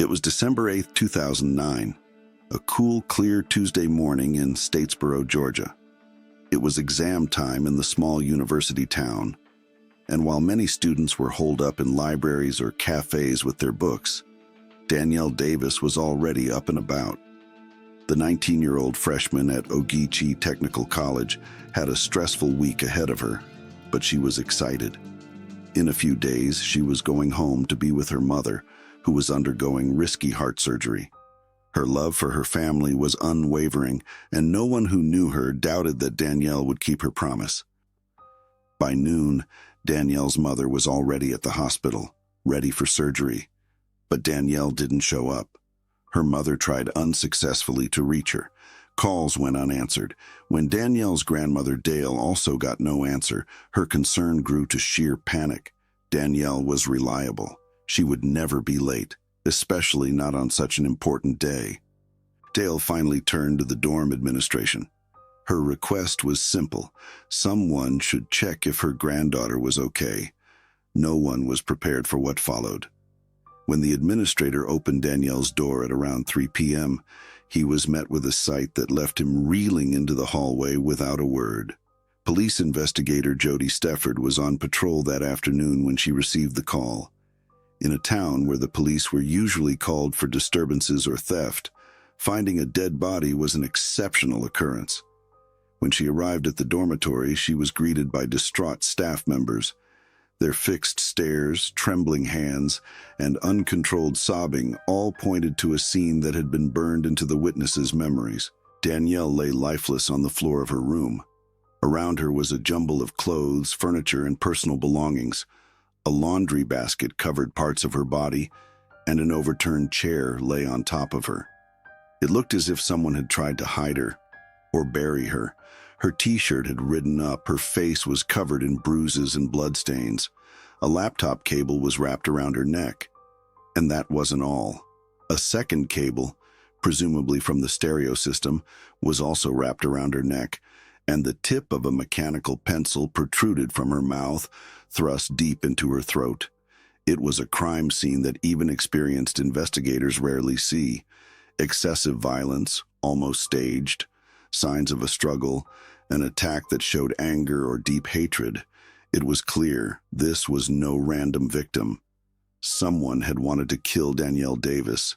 It was December 8, 2009, a cool, clear Tuesday morning in Statesboro, Georgia. It was exam time in the small university town, and while many students were holed up in libraries or cafes with their books, Danielle Davis was already up and about. The 19-year-old freshman at Ogeechee Technical College had a stressful week ahead of her, but she was excited. In a few days, she was going home to be with her mother, who was undergoing risky heart surgery. Her love for her family was unwavering, and no one who knew her doubted that Danielle would keep her promise. By noon, Danielle's mother was already at the hospital, ready for surgery, but Danielle didn't show up. Her mother tried unsuccessfully to reach her. Calls went unanswered. When Danielle's grandmother Dale also got no answer, her concern grew to sheer panic. Danielle was reliable. She would never be late, especially not on such an important day. Dale finally turned to the dorm administration. Her request was simple. Someone should check if her granddaughter was okay. No one was prepared for what followed. When the administrator opened Danielle's door at around 3 p.m., he was met with a sight that left him reeling into the hallway without a word. Police investigator Jody Stefford was on patrol that afternoon when she received the call. In a town where the police were usually called for disturbances or theft, finding a dead body was an exceptional occurrence. When she arrived at the dormitory, she was greeted by distraught staff members. Their fixed stares, trembling hands, and uncontrolled sobbing all pointed to a scene that had been burned into the witnesses' memories. Danielle lay lifeless on the floor of her room. Around her was a jumble of clothes, furniture, and personal belongings. A laundry basket covered parts of her body, and an overturned chair lay on top of her. It looked as if someone had tried to hide her or bury her. Her t-shirt had ridden up, her face was covered in bruises and bloodstains. A laptop cable was wrapped around her neck. And that wasn't all. A second cable, presumably from the stereo system, was also wrapped around her neck, and the tip of a mechanical pencil protruded from her mouth, thrust deep into her throat. It was a crime scene that even experienced investigators rarely see. Excessive violence, almost staged, signs of a struggle, an attack that showed anger or deep hatred. It was clear this was no random victim. Someone had wanted to kill Danielle Davis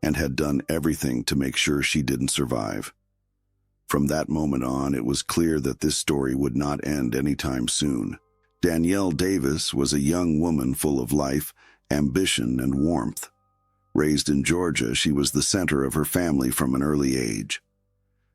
and had done everything to make sure she didn't survive. From that moment on, it was clear that this story would not end anytime soon. Danielle Davis was a young woman full of life, ambition, and warmth. Raised in Georgia, she was the center of her family from an early age.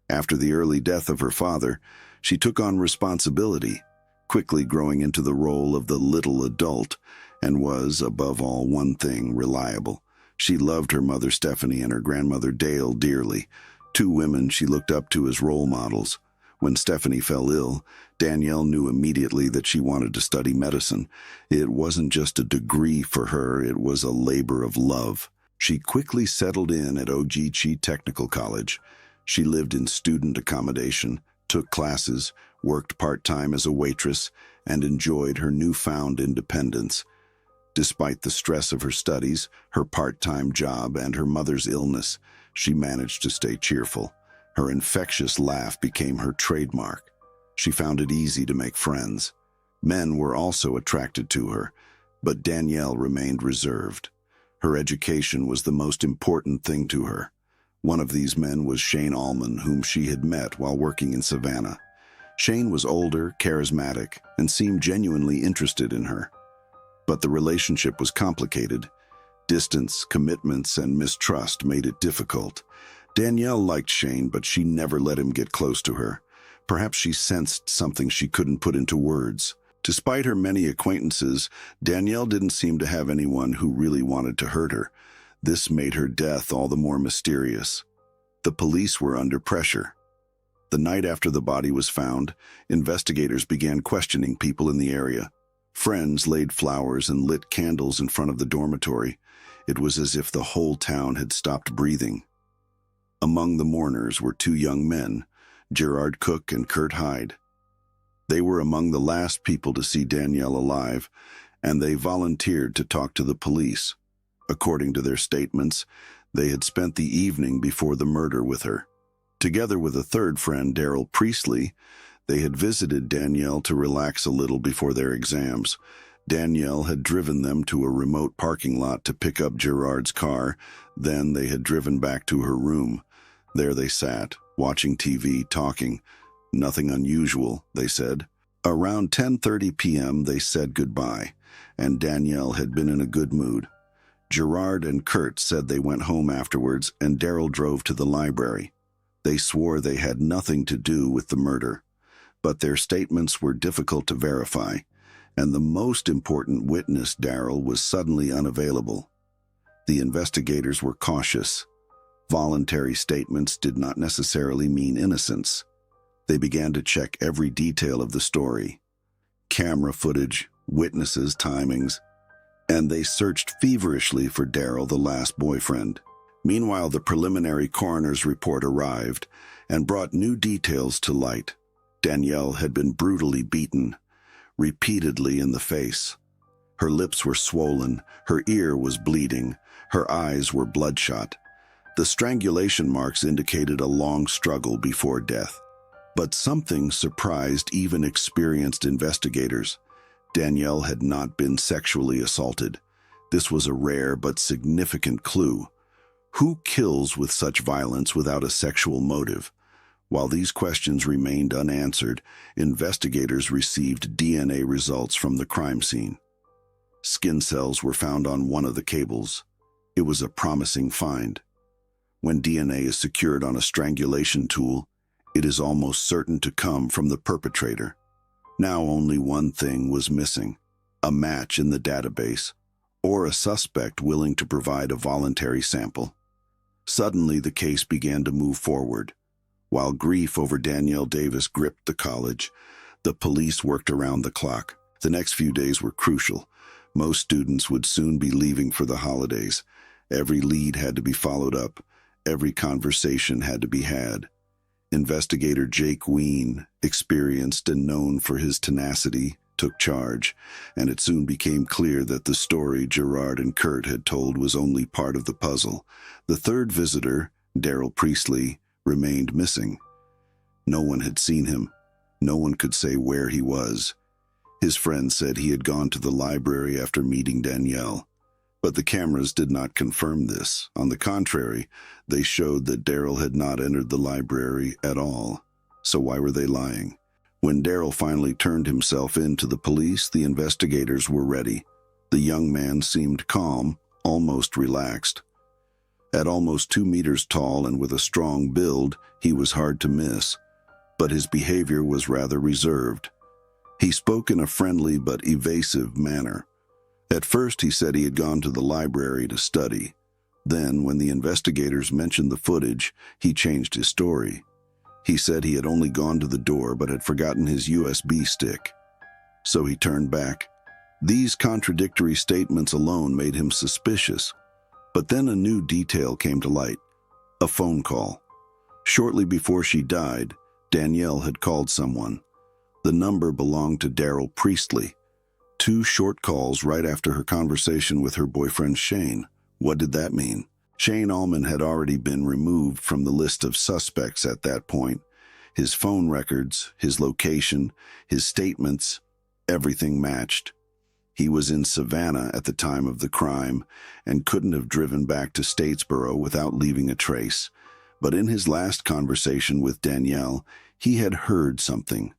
After the early death of her father, she took on responsibility, quickly growing into the role of the little adult, and was, above all, one thing, reliable. She loved her mother Stephanie and her grandmother Dale dearly, two women she looked up to as role models. When Stephanie fell ill, Danielle knew immediately that she wanted to study medicine. It wasn't just a degree for her, it was a labor of love. She quickly settled in at Ogeechee Technical College. She lived in student accommodation, took classes, worked part-time as a waitress, and enjoyed her newfound independence. Despite the stress of her studies, her part-time job, and her mother's illness, she managed to stay cheerful. Her infectious laugh became her trademark. She found it easy to make friends. Men were also attracted to her, but Danielle remained reserved. Her education was the most important thing to her. One of these men was Shane Allman, whom she had met while working in Savannah. Shane was older, charismatic, and seemed genuinely interested in her. But the relationship was complicated. Distance, commitments, and mistrust made it difficult. Danielle liked Shane, but she never let him get close to her. Perhaps she sensed something she couldn't put into words. Despite her many acquaintances, Danielle didn't seem to have anyone who really wanted to hurt her. This made her death all the more mysterious. The police were under pressure. The night after the body was found, investigators began questioning people in the area. Friends laid flowers and lit candles in front of the dormitory. It was as if the whole town had stopped breathing. Among the mourners were two young men, Gerard Cook and Kurt Hyde. They were among the last people to see Danielle alive, and they volunteered to talk to the police. According to their statements, they had spent the evening before the murder with her. Together with a third friend, Daryl Priestley, they had visited Danielle to relax a little before their exams. Danielle had driven them to a remote parking lot to pick up Gerard's car. Then they had driven back to her room. There they sat, watching TV, talking. Nothing unusual, they said. Around 10:30 p.m. they said goodbye, and Danielle had been in a good mood. Gerard and Kurt said they went home afterwards, and Daryl drove to the library. They swore they had nothing to do with the murder, but their statements were difficult to verify, and the most important witness, Daryl, was suddenly unavailable. The investigators were cautious. Voluntary statements did not necessarily mean innocence. They began to check every detail of the story: camera footage, witnesses, timings, and they searched feverishly for Daryl, the last boyfriend. Meanwhile, the preliminary coroner's report arrived and brought new details to light. Danielle had been brutally beaten, repeatedly in the face. Her lips were swollen, her ear was bleeding, her eyes were bloodshot. The strangulation marks indicated a long struggle before death. But something surprised even experienced investigators. Danielle had not been sexually assaulted. This was a rare but significant clue. Who kills with such violence without a sexual motive? While these questions remained unanswered, investigators received DNA results from the crime scene. Skin cells were found on one of the cables. It was a promising find. When DNA is secured on a strangulation tool, it is almost certain to come from the perpetrator. Now only one thing was missing: a match in the database, or a suspect willing to provide a voluntary sample. Suddenly, the case began to move forward. While grief over Danielle Davis gripped the college, the police worked around the clock. The next few days were crucial. Most students would soon be leaving for the holidays. Every lead had to be followed up. Every conversation had to be had. Investigator Jake Ween, experienced and known for his tenacity, took charge, and it soon became clear that the story Gerard and Kurt had told was only part of the puzzle. The third visitor, Daryl Priestley, remained missing. No one had seen him. No one could say where he was. His friends said he had gone to the library after meeting Danielle. But the cameras did not confirm this. On the contrary, they showed that Daryl had not entered the library at all. So why were they lying? When Daryl finally turned himself in to the police, the investigators were ready. The young man seemed calm, almost relaxed. At almost 2 meters tall and with a strong build, he was hard to miss. But his behavior was rather reserved. He spoke in a friendly but evasive manner. At first, he said he had gone to the library to study. Then, when the investigators mentioned the footage, he changed his story. He said he had only gone to the door but had forgotten his USB stick. So he turned back. These contradictory statements alone made him suspicious. But then a new detail came to light: a phone call. Shortly before she died, Danielle had called someone. The number belonged to Daryl Priestley. 2 short calls right after her conversation with her boyfriend Shane. What did that mean? Shane Allman had already been removed from the list of suspects at that point. His phone records, his location, his statements, everything matched. He was in Savannah at the time of the crime and couldn't have driven back to Statesboro without leaving a trace. But in his last conversation with Danielle, he had heard something.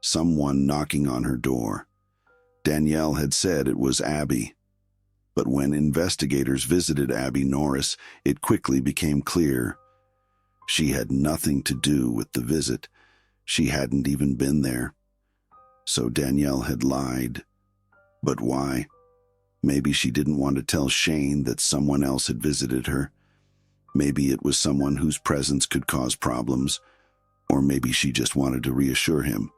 Someone knocking on her door. Danielle had said it was Abby. But when investigators visited Abby Norris, it quickly became clear. She had nothing to do with the visit. She hadn't even been there. So Danielle had lied. But why? Maybe she didn't want to tell Shane that someone else had visited her. Maybe it was someone whose presence could cause problems. Or maybe she just wanted to reassure him.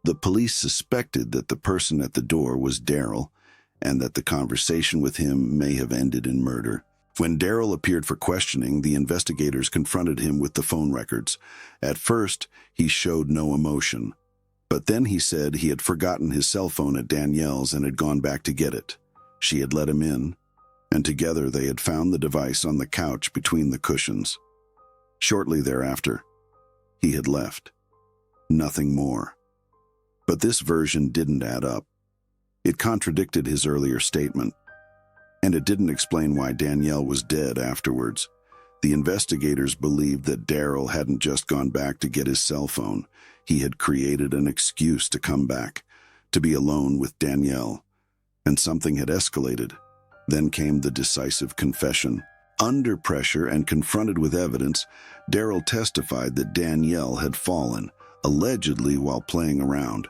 The police suspected that the person at the door was Daryl, and that the conversation with him may have ended in murder. When Daryl appeared for questioning, the investigators confronted him with the phone records. At first, he showed no emotion. But then he said he had forgotten his cell phone at Danielle's and had gone back to get it. She had let him in. and together they had found the device on the couch between the cushions. Shortly thereafter, he had left. Nothing more. But this version didn't add up. It contradicted his earlier statement, and it didn't explain why Danielle was dead afterwards. The investigators believed that Daryl hadn't just gone back to get his cell phone. He had created an excuse to come back, to be alone with Danielle. And something had escalated. Then came the decisive confession. Under pressure and confronted with evidence, Daryl testified that Danielle had fallen, allegedly while playing around.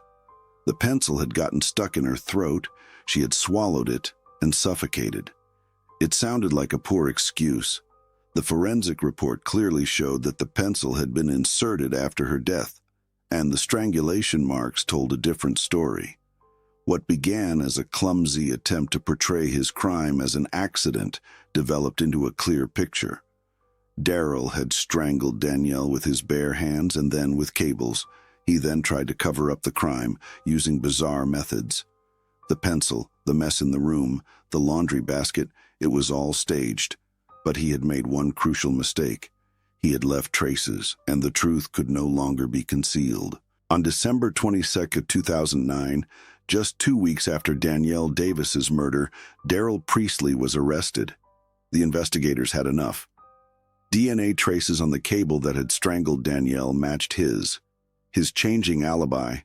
The pencil had gotten stuck in her throat, she had swallowed it, and suffocated. It sounded like a poor excuse. The forensic report clearly showed that the pencil had been inserted after her death, and the strangulation marks told a different story. What began as a clumsy attempt to portray his crime as an accident developed into a clear picture. Daryl had strangled Danielle with his bare hands and then with cables. He then tried to cover up the crime using bizarre methods. The pencil, the mess in the room, the laundry basket, it was all staged. But he had made one crucial mistake. He had left traces, and the truth could no longer be concealed. On December 22, 2009, just 2 weeks after Danielle Davis's murder, Daryl Priestley was arrested. The investigators had enough. DNA traces on the cable that had strangled Danielle matched his. His changing alibi,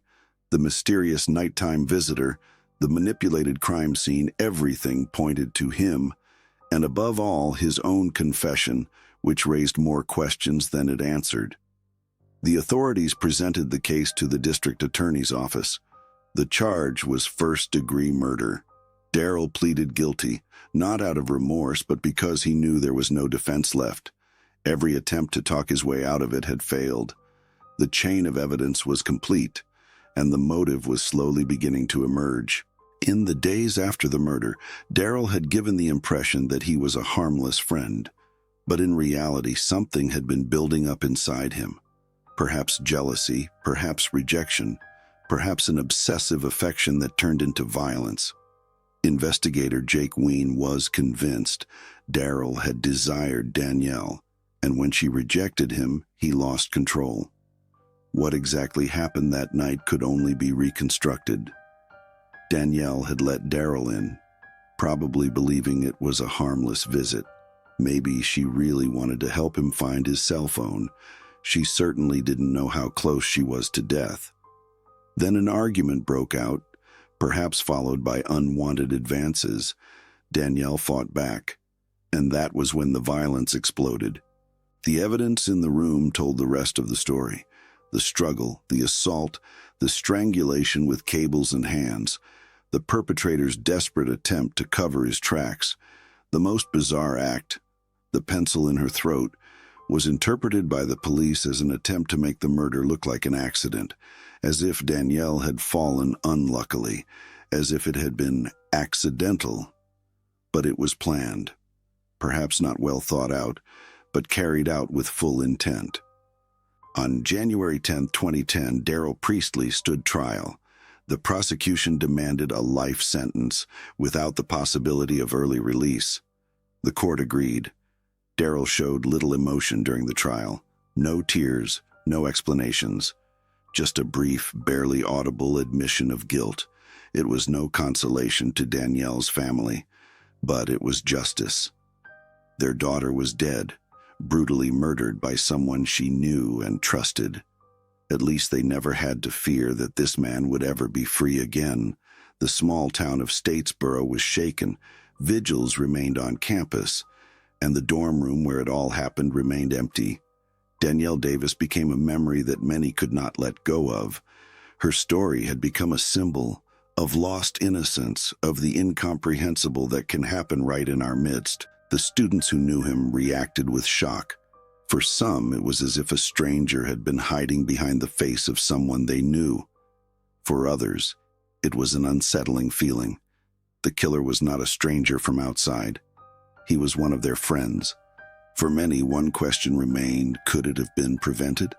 the mysterious nighttime visitor, the manipulated crime scene, everything pointed to him, and above all, his own confession, which raised more questions than it answered. The authorities presented the case to the district attorney's office. The charge was first-degree murder. Daryl pleaded guilty, not out of remorse, but because he knew there was no defense left. Every attempt to talk his way out of it had failed. The chain of evidence was complete, and the motive was slowly beginning to emerge. In the days after the murder, Daryl had given the impression that he was a harmless friend, but in reality something had been building up inside him. Perhaps jealousy, perhaps rejection, perhaps an obsessive affection that turned into violence. Investigator Jake Ween was convinced Daryl had desired Danielle, and when she rejected him, he lost control. What exactly happened that night could only be reconstructed. Danielle had let Daryl in, probably believing it was a harmless visit. Maybe she really wanted to help him find his cell phone. She certainly didn't know how close she was to death. Then an argument broke out, perhaps followed by unwanted advances. Danielle fought back, and that was when the violence exploded. The evidence in the room told the rest of the story. The struggle, the assault, the strangulation with cables and hands, the perpetrator's desperate attempt to cover his tracks. The most bizarre act, the pencil in her throat, was interpreted by the police as an attempt to make the murder look like an accident, as if Danielle had fallen unluckily, as if it had been accidental. But it was planned, perhaps not well thought out, but carried out with full intent. On January 10, 2010, Daryl Priestley stood trial. The prosecution demanded a life sentence without the possibility of early release. The court agreed. Daryl showed little emotion during the trial. No tears, no explanations. Just a brief, barely audible admission of guilt. It was no consolation to Danielle's family, but it was justice. Their daughter was dead, brutally murdered by someone she knew and trusted. At least they never had to fear that this man would ever be free again. The small town of Statesboro was shaken. Vigils remained on campus, and the dorm room where it all happened remained empty. Danielle Davis became a memory that many could not let go of. Her story had become a symbol of lost innocence, of the incomprehensible that can happen right in our midst. The students who knew him reacted with shock. For some, it was as if a stranger had been hiding behind the face of someone they knew. For others, it was an unsettling feeling. The killer was not a stranger from outside. He was one of their friends. For many, one question remained: could it have been prevented?